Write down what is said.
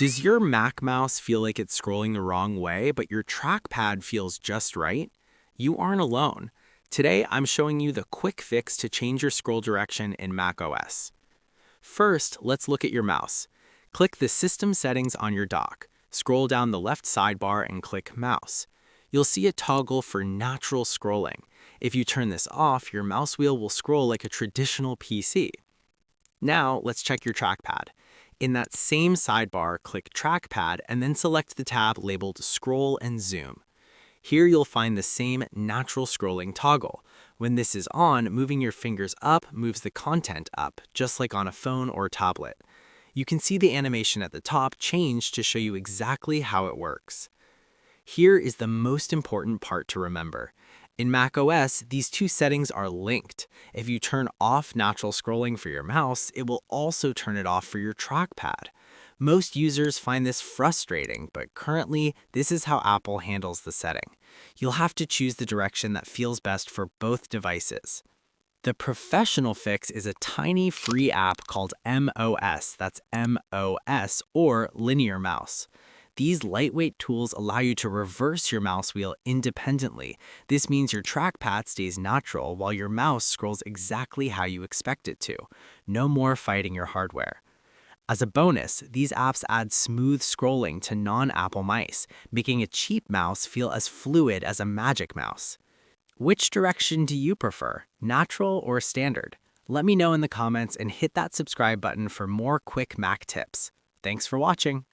Does your Mac mouse feel like it's scrolling the wrong way, but your trackpad feels just right? You aren't alone. Today, I'm showing you the quick fix to change your scroll direction in macOS. First, let's look at your mouse. Click the System settings on your dock. Scroll down the left sidebar and click Mouse. You'll see a toggle for natural scrolling. If you turn this off, your mouse wheel will scroll like a traditional PC. Now, let's check your trackpad. In that same sidebar, click Trackpad and then select the tab labeled Scroll and Zoom. Here you'll find the same natural scrolling toggle. When this is on, moving your fingers up moves the content up, just like on a phone or tablet. You can see the animation at the top change to show you exactly how it works. Here is the most important part to remember. In macOS, these two settings are linked. If you turn off natural scrolling for your mouse, it will also turn it off for your trackpad. Most users find this frustrating, but currently, this is how Apple handles the setting. You'll have to choose the direction that feels best for both devices. The professional fix is a tiny free app called MOS, that's MOS, or Linear Mouse. These lightweight tools allow you to reverse your mouse wheel independently. This means your trackpad stays natural while your mouse scrolls exactly how you expect it to. No more fighting your hardware. As a bonus, these apps add smooth scrolling to non-Apple mice, making a cheap mouse feel as fluid as a Magic Mouse. Which direction do you prefer, natural or standard? Let me know in the comments and hit that subscribe button for more quick Mac tips. Thanks for watching.